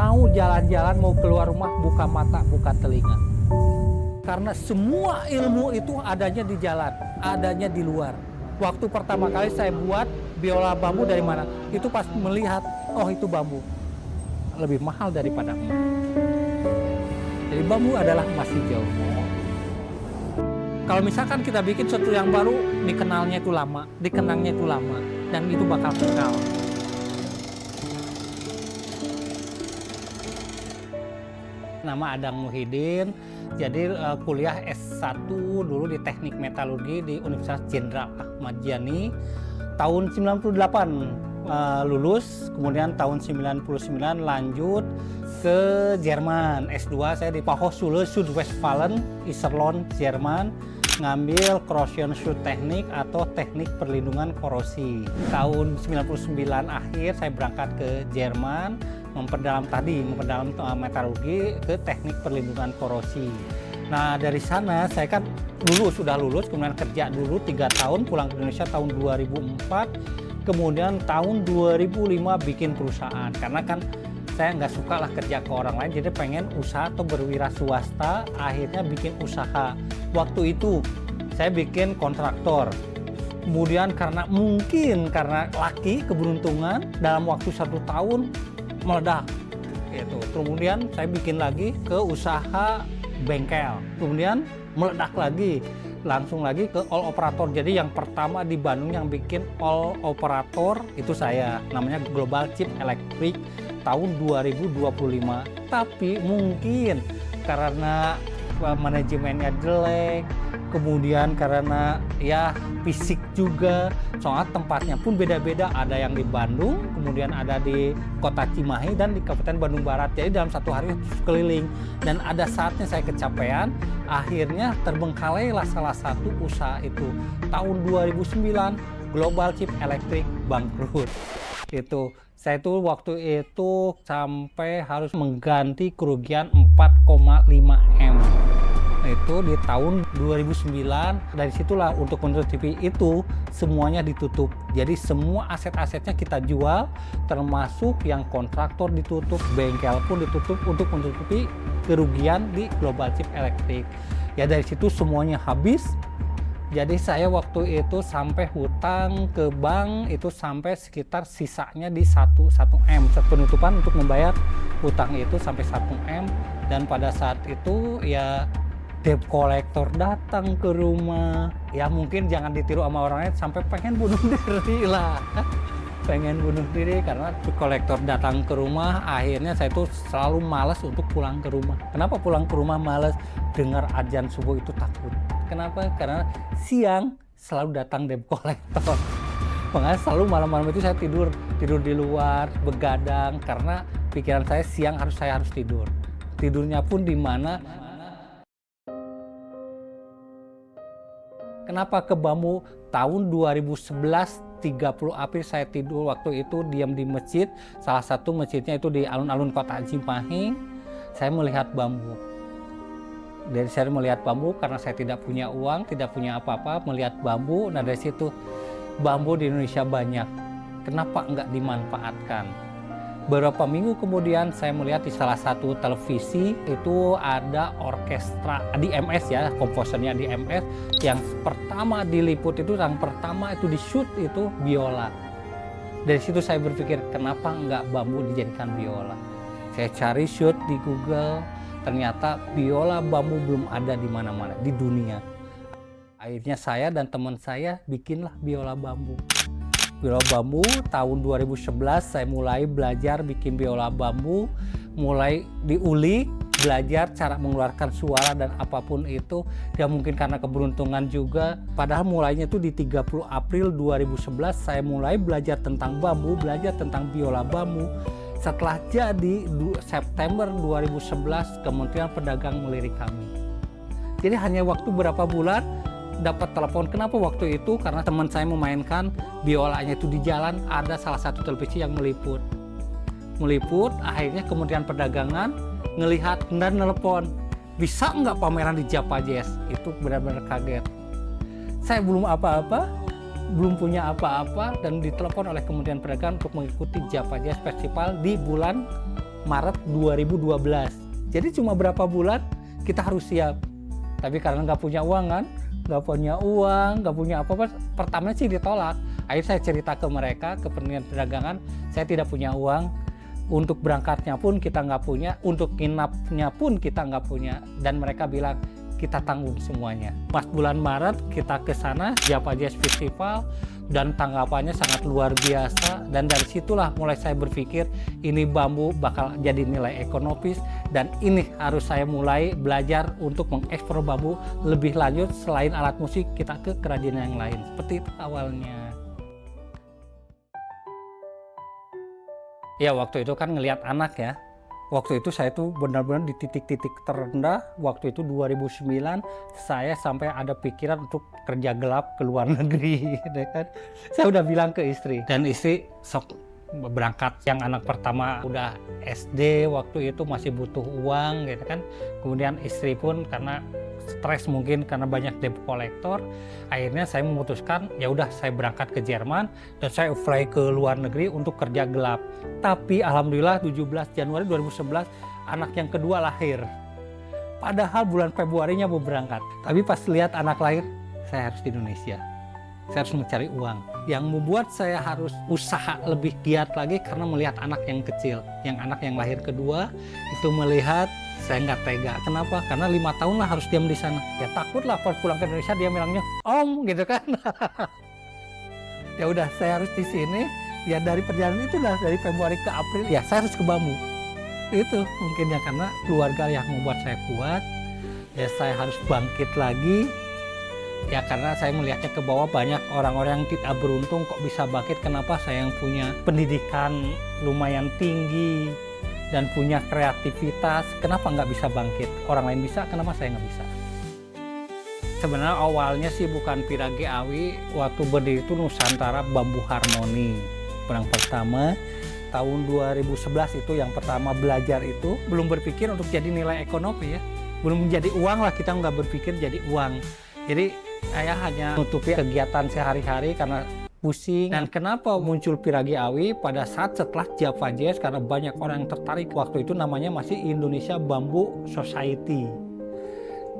mau jalan-jalan, mau keluar rumah, buka mata, buka telinga. Karena semua ilmu itu adanya di jalan, adanya di luar. Waktu pertama kali saya buat biola bambu dari mana? Itu pas melihat, oh itu bambu. Lebih mahal daripada emas. Jadi bambu adalah emas hijau. Kalau misalkan kita bikin sesuatu yang baru, dikenalnya itu lama, dikenangnya itu lama, dan itu bakal kekal. Nama Adang Muhyiddin, jadi kuliah S1 dulu di Teknik Metalurgi di Universitas Jenderal Ahmad Yani. Tahun 98 lulus, kemudian tahun 99 lanjut ke Jerman. S2 saya di Fachhochschule Südwestfalen, Iserlohn, Jerman, ngambil Corrosion Schutz Technik atau teknik perlindungan korosi. Tahun 99 akhir saya berangkat ke Jerman, memperdalam metalurgi ke teknik perlindungan korosi. Nah dari sana saya kan sudah lulus, kemudian kerja dulu 3 tahun, pulang ke Indonesia tahun 2004, kemudian tahun 2005 bikin perusahaan. Karena kan saya nggak suka lah kerja ke orang lain, jadi pengen usaha atau berwira swasta, akhirnya bikin usaha. Waktu itu saya bikin kontraktor. Kemudian karena laki keberuntungan, dalam waktu 1 tahun meledak gitu. Kemudian saya bikin lagi ke usaha bengkel, kemudian meledak lagi, langsung lagi ke all operator. Jadi yang pertama di Bandung yang bikin all operator itu saya, namanya Global Chip Electric tahun 2025. Tapi mungkin karena manajemennya jelek, kemudian karena ya fisik juga, soalnya tempatnya pun beda-beda, ada yang di Bandung, kemudian ada di kota Cimahi dan di Kabupaten Bandung Barat. Jadi dalam 1 hari keliling, dan ada saatnya saya kecapean, akhirnya terbengkalailah salah satu usaha itu. Tahun 2009 Global Chip Electric bangkrut. Itu saya tuh waktu itu sampai harus mengganti kerugian 4,5 M. Itu di tahun 2009. Dari situlah untuk menutupi itu semuanya ditutup. Jadi semua aset-asetnya kita jual, termasuk yang kontraktor ditutup, bengkel pun ditutup untuk menutupi kerugian di Global Chip Electric. Ya dari situ semuanya habis. Jadi saya waktu itu sampai hutang ke bank itu sampai sekitar sisanya di 1 M. Penutupan untuk membayar hutang itu sampai 1 M. Dan pada saat itu ya debt collector datang ke rumah. Ya mungkin jangan ditiru sama orang lain, sampai pengen bunuh diri lah. Pengen bunuh diri karena debt collector datang ke rumah. Akhirnya saya tuh selalu malas untuk pulang ke rumah. Kenapa pulang ke rumah malas? Dengar azan subuh itu takut. Kenapa? Karena siang selalu datang debt collector. Makanya selalu malam-malam itu saya tidur di luar, begadang, karena pikiran saya siang saya harus tidur. Tidurnya pun di mana? Kenapa ke bambu? Tahun 2011, 30 April saya tidur, waktu itu diam di masjid, salah satu masjidnya itu di alun-alun kota Cimahi. Saya melihat bambu. Dari saya melihat bambu karena saya tidak punya uang, tidak punya apa-apa, melihat bambu. Nah dari situ, bambu di Indonesia banyak, kenapa nggak dimanfaatkan? Beberapa minggu kemudian saya melihat di salah satu televisi itu ada orkestra di MS ya, komposernya di MS, yang pertama diliput itu, yang pertama itu di shoot itu biola. Dari situ saya berpikir, kenapa nggak bambu dijadikan biola? Saya cari shoot di Google, ternyata biola bambu belum ada di mana-mana di dunia. Akhirnya saya dan teman saya bikinlah biola bambu. Biola bambu tahun 2011 saya mulai belajar bikin biola bambu, mulai diulik, belajar cara mengeluarkan suara dan apapun itu. Ya mungkin karena keberuntungan juga, padahal mulainya itu di 30 April 2011 saya mulai belajar tentang bambu, belajar tentang biola bambu. Setelah jadi September 2011 Kementerian Pedagang melirik kami. Jadi hanya waktu berapa bulan dapat telepon. Kenapa waktu itu? Karena teman saya memainkan biolanya itu di jalan, ada salah satu televisi yang meliput. Akhirnya Kementerian Perdagangan ngelihat dan telepon, bisa nggak pameran di Java Jazz? Itu benar-benar kaget. Saya belum apa-apa, belum punya apa-apa, dan ditelepon oleh Kementerian Perdagangan untuk mengikuti Java Jazz Festival di bulan Maret 2012. Jadi cuma berapa bulan kita harus siap. Tapi karena nggak punya uang kan, nggak punya apa-apa, pertama sih ditolak. Akhirnya saya cerita ke mereka, ke Kementerian Perdagangan, saya tidak punya uang, untuk berangkatnya pun kita nggak punya, untuk nginapnya pun kita nggak punya, dan mereka bilang kita tanggung semuanya. Pas bulan Maret kita ke sana, Java Jazz Festival, dan tanggapannya sangat luar biasa, dan dari situlah mulai saya berpikir ini bambu bakal jadi nilai ekonomis, dan ini harus saya mulai belajar untuk mengekspor bambu lebih lanjut. Selain alat musik, kita ke kerajinan yang lain. Seperti itu awalnya. Ya waktu itu kan ngelihat anak ya. Waktu itu saya tuh benar-benar di titik-titik terendah. Waktu itu 2009 saya sampai ada pikiran untuk kerja gelap ke luar negeri gitu kan. Saya udah bilang ke istri, dan istri sok berangkat. Yang anak pertama udah SD, waktu itu masih butuh uang gitu kan. Kemudian istri pun karena stres mungkin karena banyak debt kolektor, akhirnya saya memutuskan ya udah saya berangkat ke Jerman dan saya apply ke luar negeri untuk kerja gelap. Tapi alhamdulillah 17 Januari 2011 anak yang kedua lahir. Padahal bulan Februarinya mau berangkat. Tapi pas lihat anak lahir, saya harus di Indonesia. Saya harus mencari uang. Yang membuat saya harus usaha lebih giat lagi karena melihat anak yang kecil. Yang anak yang lahir kedua itu melihat saya nggak tega. Kenapa? Karena 5 tahun lah harus diam di sana. Ya takut lah pas pulang ke Indonesia dia bilangnya, Om, gitu kan. Ya udah, saya harus di sini. Ya dari perjalanan itu lah, dari Februari ke April, ya saya harus ke bambu. Itu mungkin ya karena keluarga yang membuat saya kuat. Ya saya harus bangkit lagi. Ya karena saya melihatnya ke bawah banyak orang-orang yang tidak beruntung kok bisa bangkit. Kenapa? Saya yang punya pendidikan lumayan tinggi dan punya kreativitas, kenapa nggak bisa bangkit? Orang lain bisa, kenapa saya nggak bisa? Sebenarnya awalnya sih bukan Pirage Awi, waktu berdiri itu Nusantara Bambu Harmoni. Yang pertama, tahun 2011 itu yang pertama belajar itu, belum berpikir untuk jadi nilai ekonomi ya. Belum menjadi uang lah, kita nggak berpikir jadi uang. Jadi saya hanya nutupi kegiatan sehari-hari karena pusing. Dan kenapa muncul Pirage Awi pada saat setelah Java Jazz, karena banyak orang yang tertarik. Waktu itu namanya masih Indonesia Bamboo Society.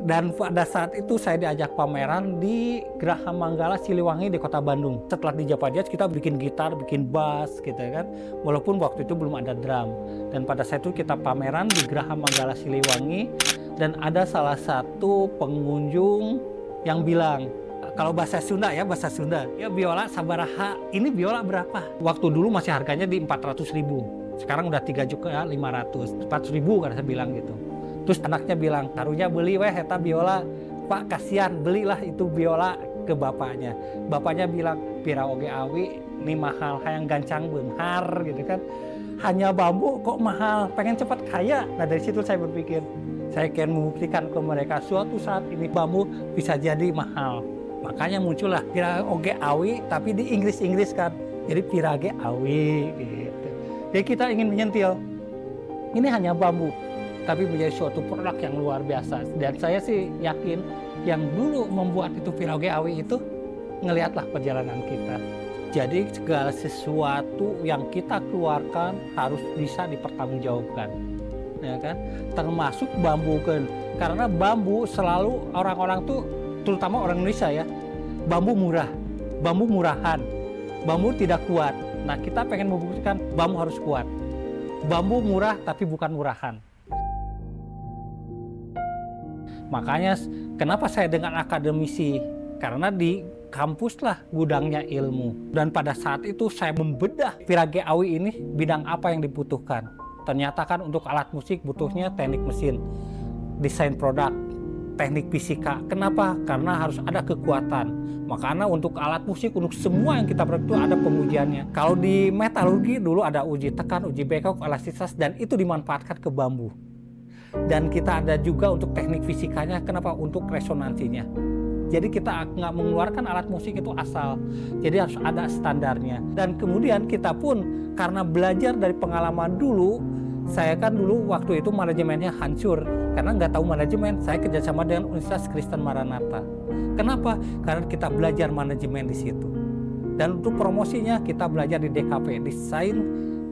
Dan pada saat itu saya diajak pameran di Geraha Manggala Siliwangi di Kota Bandung. Setelah di Java Jazz kita bikin gitar, bikin bass gitu kan. Walaupun waktu itu belum ada drum. Dan pada saat itu kita pameran di Geraha Manggala Siliwangi, dan ada salah satu pengunjung yang bilang, kalau bahasa Sunda ya, biola sabaraha, ini biola berapa? Waktu dulu masih harganya di 400.000, sekarang udah 3.500.000, 400.000 kan saya bilang gitu. Terus anaknya bilang, taruhnya beli weh eta biola, Pak kasihan, belilah itu biola ke bapaknya. Bapaknya bilang, Pirage Awi, ini mahal, hayang gancang benghar gitu kan. Hanya bambu kok mahal, pengen cepat kaya. Nah dari situ saya berpikir, saya akan membuktikan ke mereka suatu saat ini bambu bisa jadi mahal. Makanya muncullah Pirage Awi, tapi di Inggris kan. Jadi Pirage Awi gitu. Jadi kita ingin menyentil, ini hanya bambu, tapi menjadi suatu produk yang luar biasa. Dan saya sih yakin yang dulu membuat itu Pirage Awi itu, ngelihatlah perjalanan kita. Jadi segala sesuatu yang kita keluarkan harus bisa dipertanggungjawabkan. Ya kan? Termasuk bambu kan. Karena bambu selalu orang-orang tuh, terutama orang Indonesia ya, bambu murah, bambu murahan, bambu tidak kuat. Nah kita pengen membuktikan bambu harus kuat. Bambu murah tapi bukan murahan. Makanya kenapa saya dengan akademisi? Karena di kampus lah gudangnya ilmu. Dan pada saat itu saya membedah Pirage Awi ini bidang apa yang dibutuhkan. Ternyata kan untuk alat musik butuhnya teknik mesin, desain produk, teknik fisika. Kenapa? Karena harus ada kekuatan. Makanya untuk alat musik, untuk semua yang kita produk itu ada pengujiannya. Kalau di metalurgi dulu ada uji tekan, uji bekok, elastisitas, dan itu dimanfaatkan ke bambu. Dan kita ada juga untuk teknik fisikanya. Kenapa? Untuk resonansinya. Jadi kita nggak mengeluarkan alat musik itu asal. Jadi harus ada standarnya. Dan kemudian kita pun karena belajar dari pengalaman dulu, saya kan dulu waktu itu manajemennya hancur. Karena nggak tahu manajemen, saya kerjasama dengan Universitas Kristen Maranatha. Kenapa? Karena kita belajar manajemen di situ. Dan untuk promosinya kita belajar di DKP, Desain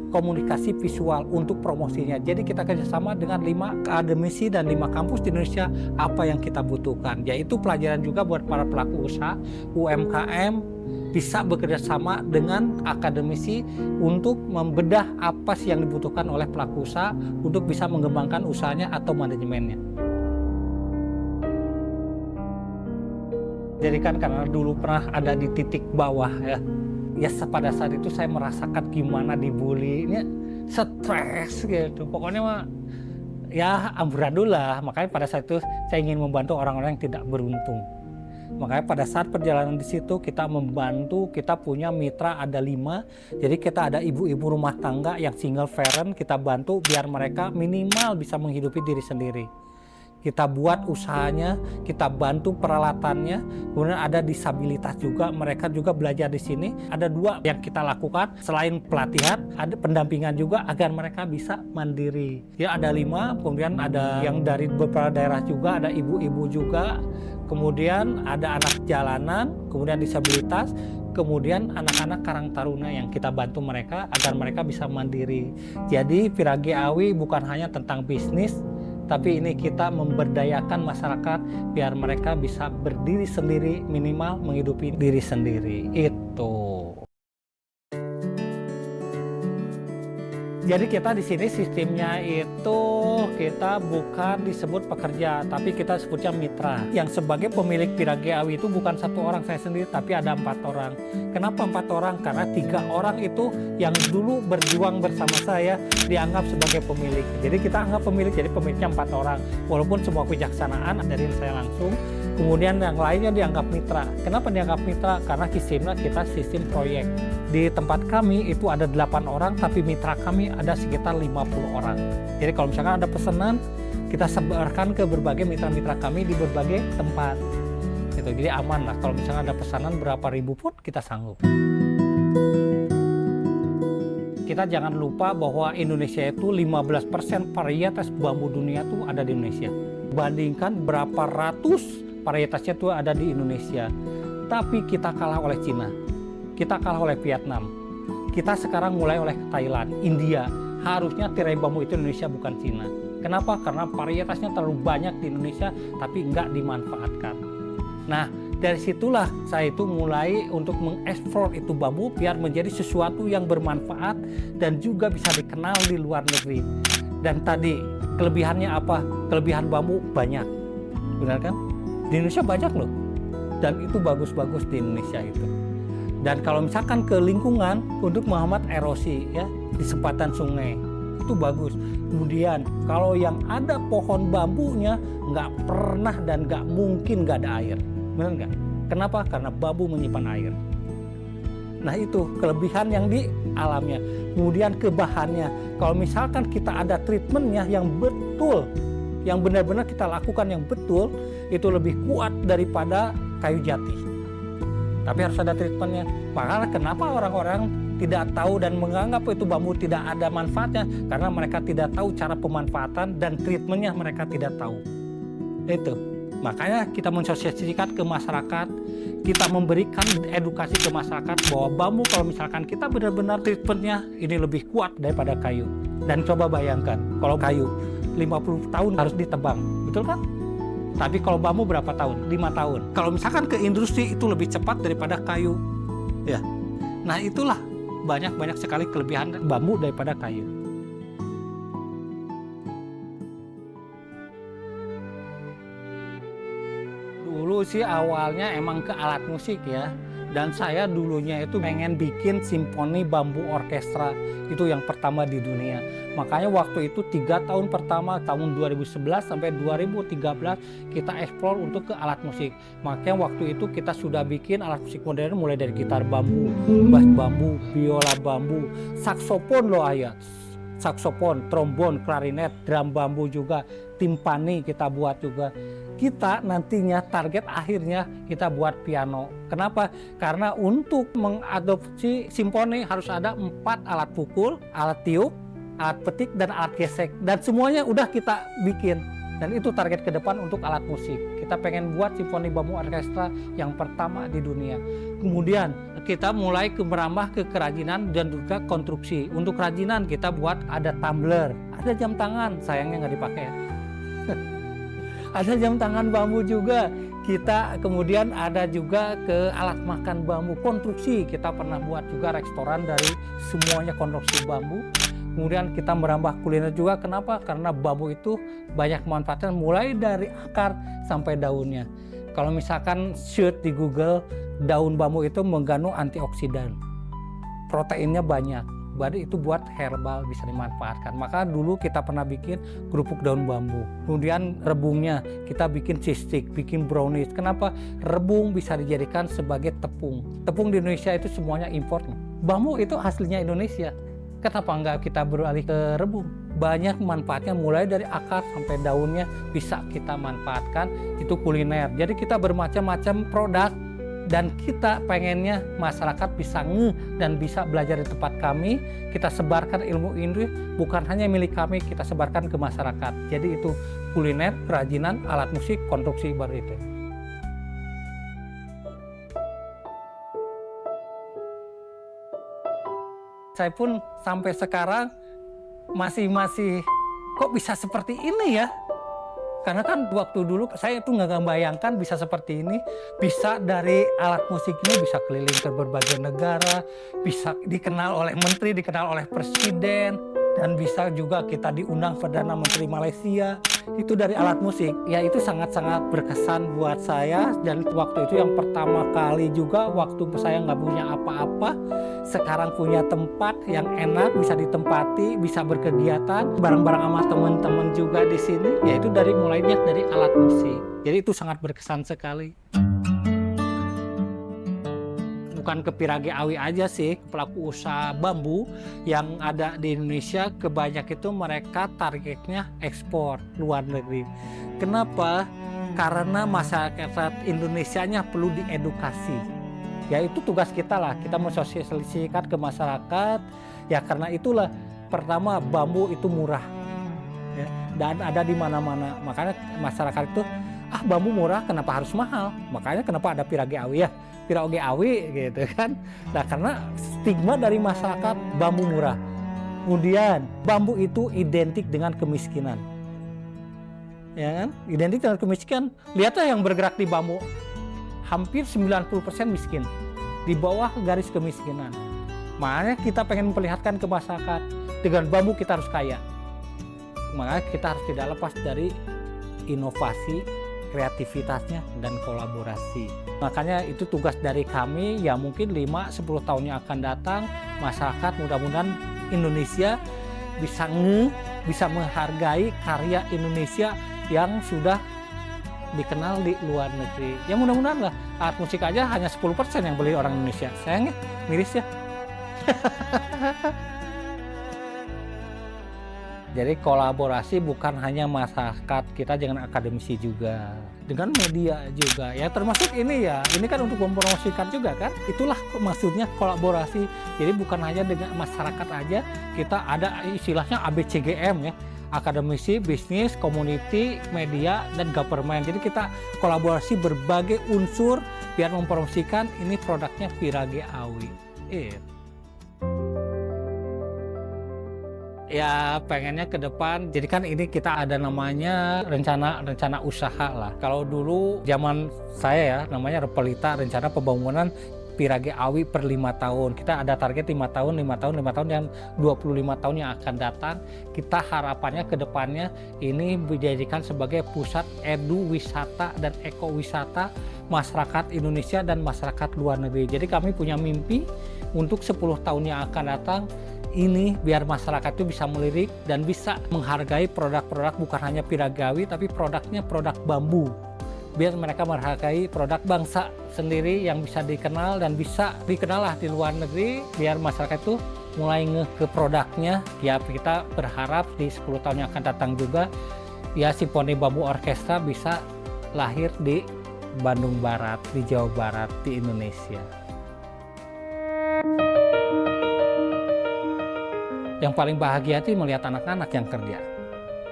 komunikasi visual untuk promosinya. Jadi kita kerjasama dengan 5 akademisi dan 5 kampus di Indonesia apa yang kita butuhkan. Yaitu pelajaran juga buat para pelaku usaha, UMKM, bisa bekerja sama dengan akademisi untuk membedah apa sih yang dibutuhkan oleh pelaku usaha untuk bisa mengembangkan usahanya atau manajemennya. Jadi kan karena dulu pernah ada di titik bawah ya pada saat itu saya merasakan gimana dibully, ini stres gitu. Pokoknya mah ya amburadul lah. Makanya pada saat itu saya ingin membantu orang-orang yang tidak beruntung. Makanya pada saat perjalanan di situ kita membantu, kita punya mitra ada 5. Jadi kita ada ibu-ibu rumah tangga yang single parent, kita bantu biar mereka minimal bisa menghidupi diri sendiri. Kita buat usahanya, kita bantu peralatannya, kemudian ada disabilitas juga, mereka juga belajar di sini. Ada 2 yang kita lakukan, selain pelatihan, ada pendampingan juga agar mereka bisa mandiri. Ya ada 5, kemudian ada yang dari beberapa daerah juga, ada ibu-ibu juga, kemudian ada anak jalanan, kemudian disabilitas, kemudian anak-anak Karang Taruna yang kita bantu mereka agar mereka bisa mandiri. Jadi Virage Awi bukan hanya tentang bisnis, tapi ini kita memberdayakan masyarakat biar mereka bisa berdiri sendiri, minimal menghidupi diri sendiri. Itu. Jadi kita di sini sistemnya itu kita bukan disebut pekerja, tapi kita sebutnya mitra. Yang sebagai pemilik Virage Awi itu bukan 1 orang saya sendiri, tapi ada 4 orang. Kenapa 4 orang? Karena 3 orang itu yang dulu berjuang bersama saya dianggap sebagai pemilik. Jadi kita anggap pemilik, jadi pemiliknya 4 orang. Walaupun semua kejaksanaan dari saya langsung. Kemudian yang lainnya dianggap mitra. Kenapa dianggap mitra? Karena sistemnya kita sistem proyek. Di tempat kami itu ada 8 orang, tapi mitra kami ada sekitar 50 orang. Jadi kalau misalkan ada pesanan, kita sebarkan ke berbagai mitra-mitra kami di berbagai tempat. Gitu. Jadi aman lah, kalau misalkan ada pesanan berapa ribu pun kita sanggup. Kita jangan lupa bahwa Indonesia itu 15% varietas bambu dunia itu ada di Indonesia. Bandingkan berapa ratus varietasnya itu ada di Indonesia. Tapi kita kalah oleh Cina, kita kalah oleh Vietnam, kita sekarang mulai oleh Thailand, India. Harusnya tirai bambu itu Indonesia bukan Cina. Kenapa? Karena varietasnya terlalu banyak di Indonesia tapi nggak dimanfaatkan. Nah dari situlah saya itu mulai untuk mengeksplor itu bambu biar menjadi sesuatu yang bermanfaat dan juga bisa dikenal di luar negeri. Dan tadi kelebihannya apa? Kelebihan bambu banyak, benar kan? Di Indonesia banyak loh, dan itu bagus-bagus di Indonesia itu. Dan kalau misalkan ke lingkungan untuk menghambat erosi ya di sempatan sungai itu bagus. Kemudian kalau yang ada pohon bambunya nggak pernah dan nggak mungkin nggak ada air, benar nggak? Kenapa? Karena bambu menyimpan air. Nah itu kelebihan yang di alamnya. Kemudian ke bahannya, kalau misalkan kita ada treatmentnya yang betul, yang benar-benar kita lakukan yang betul, itu lebih kuat daripada kayu jati. Tapi harus ada treatmentnya. Makanya kenapa orang-orang tidak tahu dan menganggap itu bambu tidak ada manfaatnya, karena mereka tidak tahu cara pemanfaatan dan treatmentnya mereka tidak tahu. Itu. Makanya kita mensosialisasikan ke masyarakat, kita memberikan edukasi ke masyarakat bahwa bambu kalau misalkan kita benar-benar treatmentnya ini lebih kuat daripada kayu. Dan coba bayangkan kalau kayu 50 tahun harus ditebang, betul kan? Tapi kalau bambu berapa tahun? 5 tahun. Kalau misalkan ke industri itu lebih cepat daripada kayu. Ya. Nah itulah banyak sekali kelebihan bambu daripada kayu. Dulu sih awalnya emang ke alat musik ya. Dan saya dulunya itu pengen bikin simfoni bambu orkestra. Itu yang pertama di dunia. Makanya waktu itu 3 tahun pertama, tahun 2011 sampai 2013 kita eksplor untuk ke alat musik. Makanya waktu itu kita sudah bikin alat musik modern mulai dari gitar bambu, bass bambu, biola bambu, saksofon loh ayat. Saksofon, trombon, klarinet, drum bambu juga, timpani kita buat juga. Kita nantinya target akhirnya kita buat piano. Kenapa? Karena untuk mengadopsi simfoni harus ada 4 alat pukul, alat tiup, alat petik, dan alat gesek. Dan semuanya udah kita bikin. Dan itu target ke depan untuk alat musik. Kita pengen buat simfoni bambu orkestra yang pertama di dunia. Kemudian kita mulai merambah ke kerajinan dan juga konstruksi. Untuk kerajinan kita buat ada tumbler, ada jam tangan, sayangnya nggak dipakai ya. Ada jam tangan bambu juga. Kita kemudian ada juga ke alat makan bambu, konstruksi. Kita pernah buat juga restoran dari semuanya konstruksi bambu. Kemudian kita merambah kuliner juga. Kenapa? Karena bambu itu banyak manfaatnya mulai dari akar sampai daunnya. Kalau misalkan search di Google, daun bambu itu mengandung antioksidan. Proteinnya banyak. Berarti itu buat herbal bisa dimanfaatkan. Maka dulu kita pernah bikin kerupuk daun bambu. Kemudian rebungnya kita bikin cheese stick, bikin brownies. Kenapa? Rebung bisa dijadikan sebagai tepung. Tepung di Indonesia itu semuanya import. Bambu itu aslinya Indonesia. Kenapa nggak kita beralih ke rebung? Banyak manfaatnya mulai dari akar sampai daunnya bisa kita manfaatkan. Itu kuliner. Jadi kita bermacam-macam produk. Dan kita pengennya masyarakat bisa dan bisa belajar di tempat kami. Kita sebarkan ilmu ini bukan hanya milik kami, kita sebarkan ke masyarakat. Jadi itu kuliner, kerajinan, alat musik, konstruksi baru itu. Saya pun sampai sekarang masih kok bisa seperti ini ya? Karena kan waktu dulu saya tuh nggak bayangkan bisa seperti ini, bisa dari alat musik ini bisa keliling ke berbagai negara, bisa dikenal oleh menteri, dikenal oleh presiden, dan bisa juga kita diundang Perdana Menteri Malaysia. Itu dari alat musik. Ya itu sangat-sangat berkesan buat saya, dan waktu itu yang pertama kali juga waktu saya nggak punya apa-apa, sekarang punya tempat yang enak, bisa ditempati, bisa berkegiatan bareng-bareng sama teman-teman juga di sini. Yaitu mulainya dari alat musik. Jadi itu sangat berkesan sekali. Bukan ke Pirage Awi aja sih, pelaku usaha bambu yang ada di Indonesia kebanyakan itu mereka targetnya ekspor luar negeri. Kenapa? Karena masyarakat Indonesianya perlu diedukasi. Ya itu tugas kita lah, kita mensosialisasikan ke masyarakat. Ya karena itulah pertama bambu itu murah ya, dan ada di mana-mana. Makanya masyarakat itu bambu murah kenapa harus mahal? Makanya kenapa ada Pirage Awi ya? Pirage Awi gitu kan. Nah karena stigma dari masyarakat bambu murah. Kemudian bambu itu identik dengan kemiskinan. Ya kan? Identik dengan kemiskinan. Lihatlah yang bergerak di bambu. Hampir 90% miskin. Di bawah garis kemiskinan. Makanya kita pengen memperlihatkan ke masyarakat. Dengan bambu kita harus kaya. Makanya kita harus tidak lepas dari inovasi, kreativitasnya, dan kolaborasi. Makanya itu tugas dari kami, ya mungkin 5-10 tahun yang akan datang, masyarakat mudah-mudahan Indonesia bisa menghargai karya Indonesia yang sudah dikenal di luar negeri. Ya mudah-mudahan lah, alat musik aja hanya 10% yang beli orang Indonesia. Sayangnya, miris ya. Jadi kolaborasi bukan hanya masyarakat kita dengan akademisi juga, dengan media juga ya, termasuk ini ya, ini kan untuk mempromosikan juga kan, itulah maksudnya kolaborasi. Jadi bukan hanya dengan masyarakat aja, kita ada istilahnya ABCGM ya, akademisi, bisnis, community, media, dan government. Jadi kita kolaborasi berbagai unsur biar mempromosikan ini produknya Pirage Awi. Ya pengennya ke depan, jadi kan ini kita ada namanya rencana usaha lah. Kalau dulu zaman saya ya namanya Repelita, rencana pembangunan Pirage Awi per 5 tahun. Kita ada target 5 tahun yang 25 tahun yang akan datang. Kita harapannya ke depannya ini dijadikan sebagai pusat edu wisata dan ekowisata masyarakat Indonesia dan masyarakat luar negeri. Jadi kami punya mimpi untuk 10 tahun yang akan datang ini biar masyarakat itu bisa melirik dan bisa menghargai produk-produk bukan hanya Pirage Awi tapi produknya produk bambu. Biar mereka menghargai produk bangsa sendiri yang bisa dikenal dan bisa dikenal lah di luar negeri, biar masyarakat itu mulai ngeh ke produknya. Ya kita berharap di 10 tahun yang akan datang juga ya Simfoni Bambu Orkestra bisa lahir di Bandung Barat, di Jawa Barat, di Indonesia. Yang paling bahagia itu melihat anak-anak yang kerja.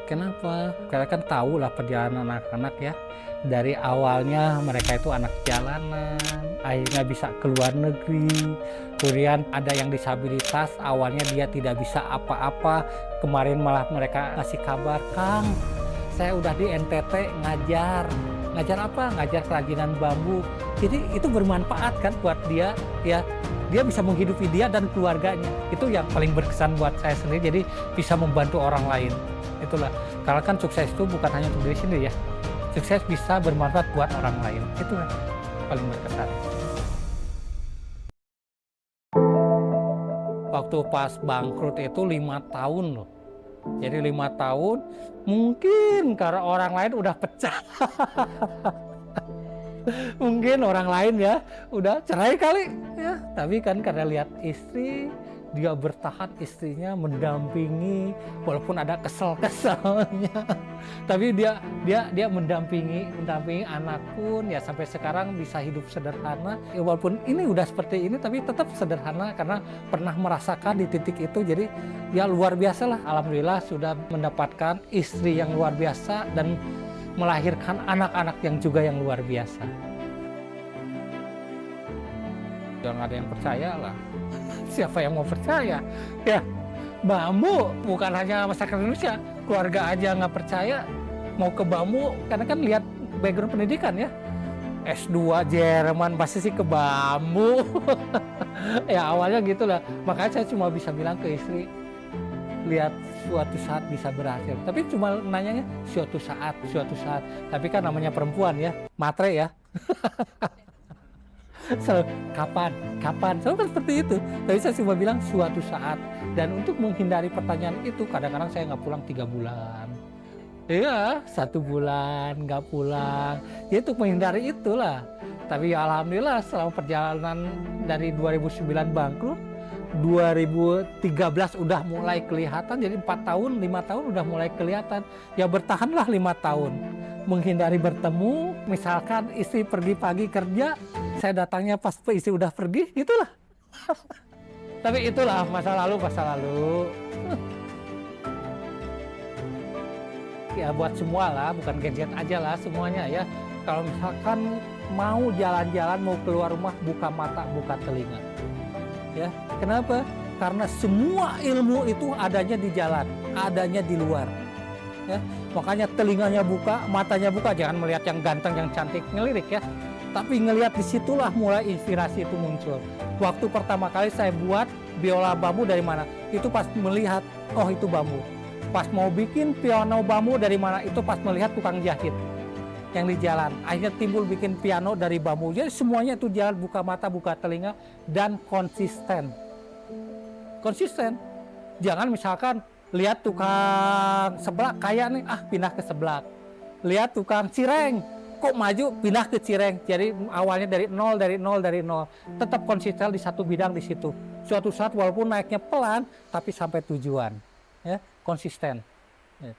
Kenapa? Karena kan tahu lah perjalanan anak-anak ya. Dari awalnya mereka itu anak jalanan, akhirnya bisa ke luar negeri. Kemudian ada yang disabilitas, awalnya dia tidak bisa apa-apa. Kemarin malah mereka ngasih kabar, Kang, saya udah di NTT ngajar. Ngajar apa? Ngajar kerajinan bambu. Jadi itu bermanfaat kan buat dia, ya. Dia bisa menghidupi dia dan keluarganya. Itu yang paling berkesan buat saya sendiri. Jadi bisa membantu orang lain. Itulah. Karena kan sukses itu bukan hanya untuk diri sendiri ya. Sukses bisa bermanfaat buat orang lain. Itu yang paling berkesan. Waktu pas bangkrut itu 5 tahun loh. Jadi 5 tahun mungkin karena orang lain udah pecah. Mungkin orang lain ya udah cerai kali ya, tapi kan karena lihat istri, dia bertahan, istrinya mendampingi walaupun ada kesel-keselnya. Tapi dia mendampingi anak pun ya sampai sekarang bisa hidup sederhana. Ya, walaupun ini udah seperti ini tapi tetap sederhana karena pernah merasakan di titik itu. Jadi ya luar biasa lah, alhamdulillah sudah mendapatkan istri yang luar biasa dan melahirkan anak-anak yang juga yang luar biasa. Jangan ada yang percaya lah. Siapa yang mau percaya? Ya, bambu bukan hanya masyarakat Indonesia, keluarga aja nggak percaya mau ke bambu, karena kan lihat background pendidikan ya. S2 Jerman pasti sih ke bambu. Ya awalnya gitulah. Makanya saya cuma bisa bilang ke istri, lihat suatu saat bisa berhasil. Tapi cuma nanyanya suatu saat. Tapi kan namanya perempuan ya, matre ya. So, kapan? Selalu kan seperti itu. Tapi saya cuma bilang suatu saat. Dan untuk menghindari pertanyaan itu, kadang-kadang saya nggak pulang 3 bulan. Iya, 1 bulan nggak pulang. Ya untuk menghindari itulah. Tapi ya alhamdulillah selama perjalanan dari 2009 bangkrut, 2013 udah mulai kelihatan, jadi 4 tahun, 5 tahun udah mulai kelihatan. Ya bertahanlah 5 tahun. Menghindari bertemu, misalkan istri pergi pagi kerja, saya datangnya pas istri udah pergi, gitulah. Tapi itulah masa lalu. Ya buat semua lah, bukan gadget aja lah, semuanya ya. Kalau misalkan mau jalan-jalan, mau keluar rumah, buka mata, buka telinga. Ya, kenapa? Karena semua ilmu itu adanya di jalan, adanya di luar. Ya, makanya telinganya buka, matanya buka, jangan melihat yang ganteng, yang cantik, ngelirik ya. Tapi ngelihat disitulah mulai inspirasi itu muncul. Waktu pertama kali saya buat biola bambu dari mana? Itu pas melihat, oh itu bambu. Pas mau bikin piano bambu dari mana? Itu pas melihat tukang jahit yang di jalan. Akhirnya timbul bikin piano dari bambu. Jadi semuanya itu jalan, buka mata, buka telinga, dan konsisten. Jangan misalkan lihat tukang seblak kaya nih, pindah ke seblak. Lihat tukang cireng, kok maju, pindah ke cireng. Jadi awalnya dari nol. Tetap konsisten di satu bidang di situ. Suatu saat walaupun naiknya pelan, tapi sampai tujuan. Ya, konsisten. Ya.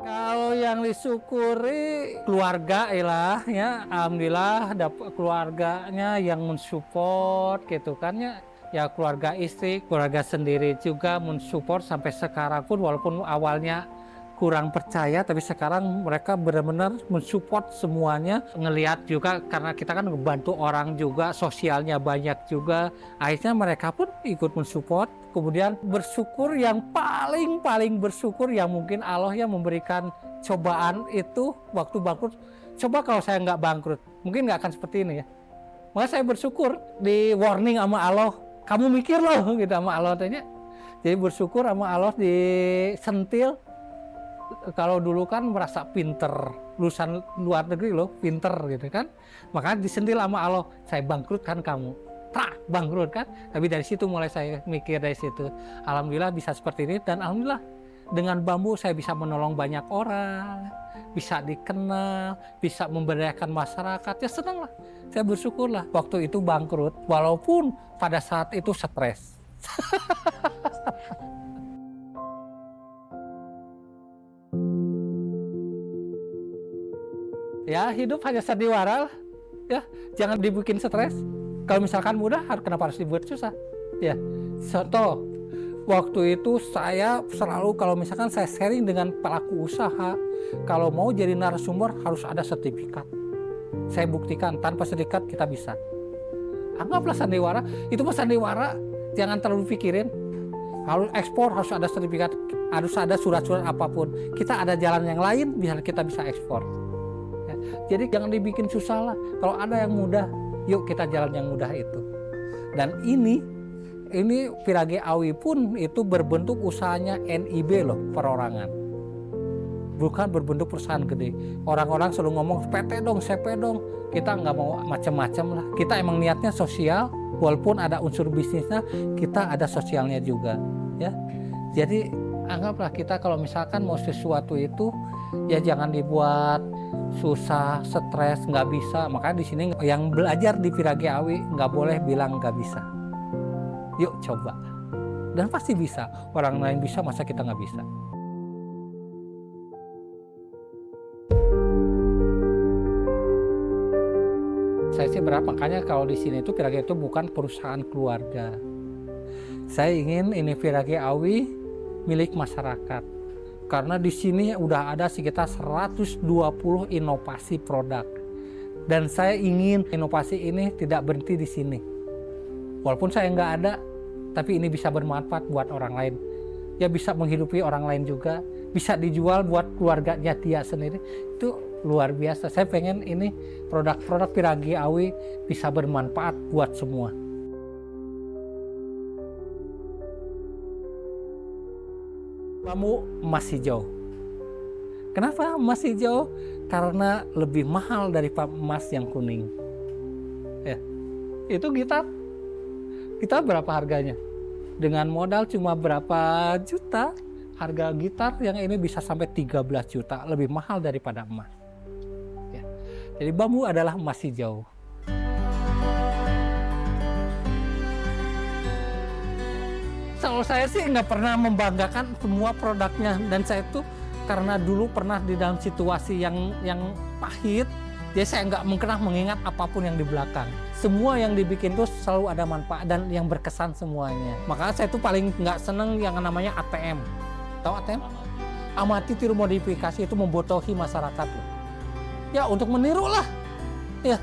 Kalau yang disyukuri keluarga ya, alhamdulillah dapat keluarganya yang mensupport gitu kan ya. Ya keluarga istri, keluarga sendiri juga mensupport sampai sekarang pun walaupun awalnya kurang percaya, tapi sekarang mereka benar-benar mensupport semuanya. Ngelihat juga karena kita kan ngebantu orang juga, sosialnya banyak juga. Akhirnya mereka pun ikut mensupport. Kemudian bersyukur, yang paling bersyukur yang mungkin Allah yang memberikan cobaan itu waktu bangkrut. Coba kalau saya nggak bangkrut, mungkin nggak akan seperti ini ya. Maka saya bersyukur di warning sama Allah. Kamu mikir loh gitu sama Allah tanya. Jadi bersyukur sama Allah disentil. Kalau dulu kan merasa pinter, lulusan luar negeri loh, pinter gitu kan. Makanya disentil sama Allah, saya bangkrutkan kamu. Bangkrut kan. Tapi dari situ mulai saya mikir dari situ. Alhamdulillah bisa seperti ini, dan alhamdulillah dengan bambu saya bisa menolong banyak orang, bisa dikenal, bisa memberdayakan masyarakat. Ya senang lah, saya bersyukur lah waktu itu bangkrut, walaupun pada saat itu stres. Ya hidup hanya sandiwara, ya jangan dibikin stres. Kalau misalkan mudah, kenapa harus dibuat susah? Ya, contoh Waktu itu saya selalu kalau misalkan saya sharing dengan pelaku usaha, kalau mau jadi narasumber harus ada sertifikat. Saya buktikan tanpa sertifikat kita bisa. Anggaplah sandiwara, itu mah sandiwara, jangan terlalu pikirin. Harus ekspor, harus ada sertifikat, harus ada surat-surat apapun. Kita ada jalan yang lain biar kita bisa ekspor. Ya, jadi jangan dibikin susah lah. Kalau ada yang mudah, yuk kita jalan yang mudah itu. Dan ini Virage Awi pun itu berbentuk usahanya NIB loh, perorangan. Bukan berbentuk perusahaan gede. Orang-orang selalu ngomong PT dong, CP dong. Kita nggak mau macam-macam lah. Kita emang niatnya sosial, walaupun ada unsur bisnisnya, kita ada sosialnya juga. Ya, jadi anggaplah kita kalau misalkan mau sesuatu itu, ya jangan dibuat susah, stres, nggak bisa. Makanya di sini yang belajar di Virage Awi nggak boleh bilang nggak bisa. Yuk coba, dan pasti bisa. Orang lain bisa, masa kita nggak bisa? Saya sih berharap makanya kalau di sini itu Virage itu bukan perusahaan keluarga. Saya ingin ini Virage Awi milik masyarakat. Karena di sini udah ada sekitar 120 inovasi produk. Dan saya ingin inovasi ini tidak berhenti di sini. Walaupun saya nggak ada, tapi ini bisa bermanfaat buat orang lain. Ya bisa menghidupi orang lain juga, bisa dijual buat keluarganya dia sendiri. Itu luar biasa. Saya pengen ini produk-produk Virage Awi bisa bermanfaat buat semua. Bambu emas hijau. Kenapa emas hijau? Karena lebih mahal daripada emas yang kuning. Ya, itu gitar berapa harganya? Dengan modal cuma berapa juta, harga gitar yang ini bisa sampai 13 juta, lebih mahal daripada emas. Ya. Jadi bambu adalah emas hijau. Kalau saya sih nggak pernah membanggakan semua produknya, dan saya tuh karena dulu pernah di dalam situasi yang pahit, jadi saya nggak pernah mengingat apapun yang di belakang. Semua yang dibikin tuh selalu ada manfaat dan yang berkesan semuanya. Makanya saya tuh paling nggak seneng yang namanya ATM. Tahu ATM? Amati tiru modifikasi, itu membodohi masyarakat loh. Ya untuk meniru lah. Ya,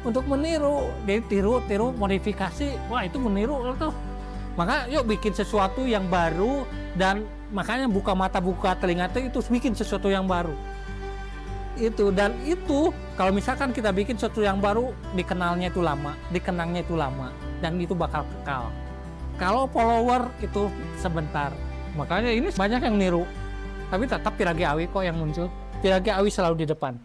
untuk meniru. Jadi tiru modifikasi, wah itu meniru tuh. Maka yuk bikin sesuatu yang baru, dan makanya buka mata buka telinga itu bikin sesuatu yang baru. Itu, dan itu kalau misalkan kita bikin sesuatu yang baru, dikenalnya itu lama, dikenangnya itu lama, dan itu bakal kekal. Kalau follower itu sebentar. Makanya ini banyak yang niru, tapi tetap Virage Awi kok yang muncul. Virage Awi selalu di depan.